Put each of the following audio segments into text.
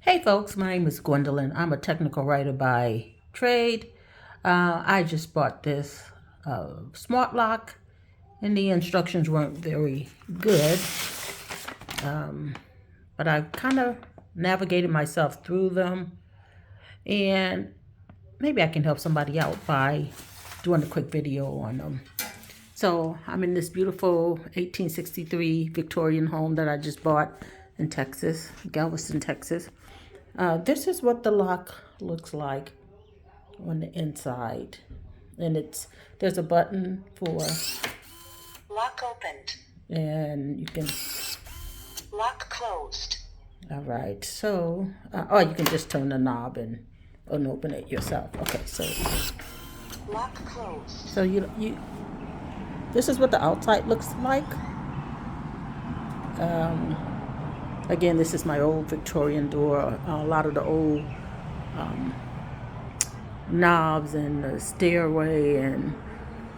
Hey folks, my name is Gwendolyn. I'm a technical writer by trade. I just bought this smart lock, and the instructions weren't very good, but I kind of navigated myself through them, and maybe I can help somebody out by doing a quick video on them. So I'm in this beautiful 1863 Victorian home that I just bought in Texas, Galveston, Texas. This is what the lock looks like on the inside, and there's a button for Lock opened. and you can. Lock closed. All right, so or you can just turn the knob and open it yourself. Okay, Lock closed. so you this is what the outside looks like. Again, this is my old Victorian door. A lot of the old knobs and the stairway and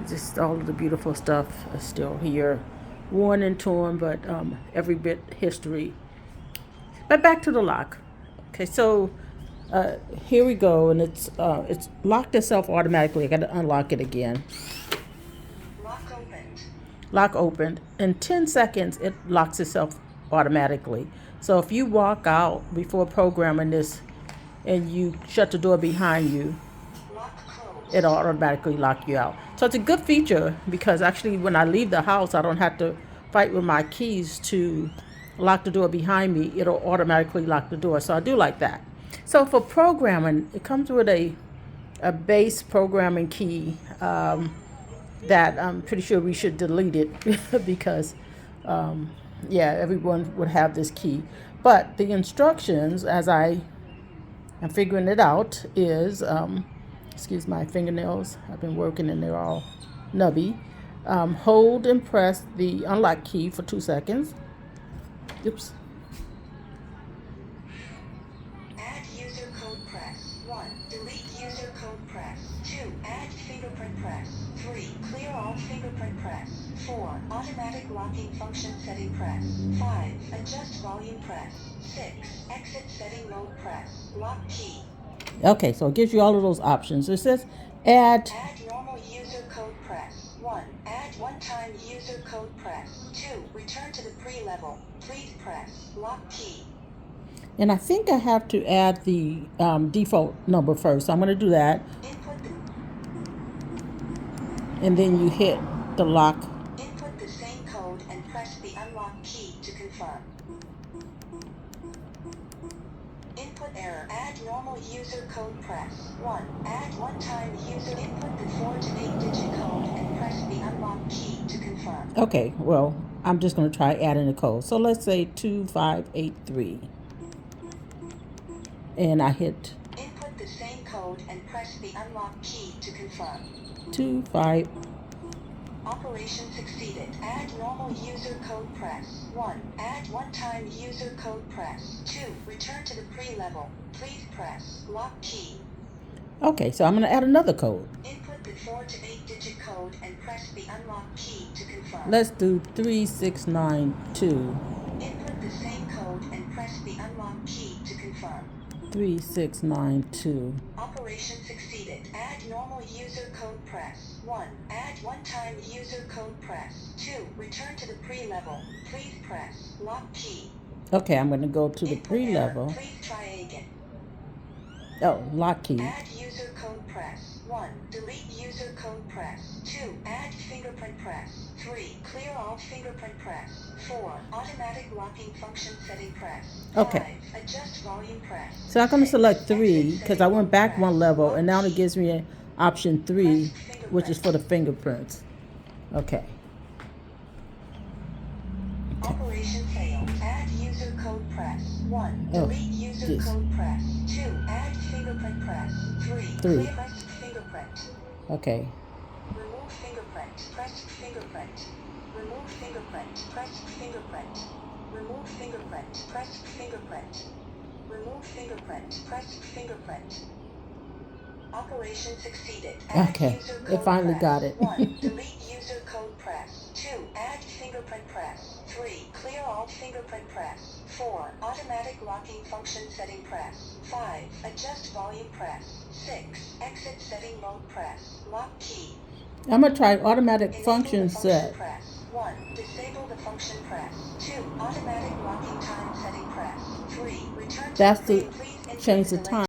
just all of the beautiful stuff is still here, worn and torn, but every bit history. But back to the lock. Okay, so here we go, and it's locked itself automatically. I got to unlock it again. Lock opened. Lock opened. In 10 seconds, it locks itself automatically. So if you walk out before programming this and you shut the door behind you, Lock closed. it'll automatically lock you out. So it's a good feature because actually when I leave the house, I don't have to fight with my keys to lock the door behind me. It'll automatically lock the door. So I do like that. So for programming, it comes with a base programming key that I'm pretty sure we should delete it because, everyone would have this key. But the instructions, as I am figuring it out, is excuse my fingernails. I've been working and they're all nubby. Hold and press the unlock key for 2 seconds. Oops. Add user code press. 1. Delete user code press. 2. Add fingerprint press. 3. Clear all fingerprint press. 4. Automatic locking function setting press. 5. Adjust volume press. 6. Exit setting mode press. Lock key. Okay, so it gives you all of those options. It says add. Add normal user code press. 1. Add one-time user code press. 2. Return to the pre-level. Please press lock key. And I think I have to add the default number first. So I'm going to do that. Input the, And then you hit the lock. input the same code and press the unlock key to confirm. Input error. Add normal user code press. 1. Add one-time user. Input the 4 to 8-digit code and press the unlock key to confirm. Okay, well, I'm just going to try adding the code. So let's say 2583. And I hit Input the same code and press the unlock key to confirm. 25. Operation succeeded. Add normal user code press. 1. Add one-time user code press. 2. Return to the pre-level. Please press lock key. Okay, so I'm going to add another code. Input the 4 to 8-digit code and press the unlock key to confirm. Let's do 3692. Input the same code and press the unlock key to confirm. 3692. Operation succeeded. Add normal user code press. 1. Add one-time user code press. 2. Return to the pre-level. Please press lock key. Okay, I'm going to go to the Input pre-level. error. Please try again. Oh, lock key. Add user code press. 1. Delete user code press. 2. Add fingerprint press. 3. Clear all fingerprint press. 4. Automatic locking function setting press. Okay. 5. Adjust volume press. So I'm going to 6. select 3 Exit because I went back setting one press. level Lock and now it key. gives me option 3, Press which is for the fingerprints. fingerprints. Okay. Operation failed. Add user code press. 1. Oh, Delete user yes. code press. 2. Add fingerprint press. 3. 3. Clear press fingerprint. Okay. Remove fingerprint. Press fingerprint. Remove fingerprint. Press fingerprint. Remove fingerprint. Press fingerprint. Remove fingerprint. Press fingerprint. Operation succeeded. Add Okay, user it code finally press. got it. 1. Delete user code press. 2. Add fingerprint press. 3. Clear all fingerprint press. 4. Automatic locking function setting press. 5. Adjust volume press. 6. Exit setting mode press. Lock key. I'm going to try automatic Enable function the function set. press. 1. Disable the function press. 2. Automatic locking time setting press. 3. Return to That's screen. to Please input change the the delay time.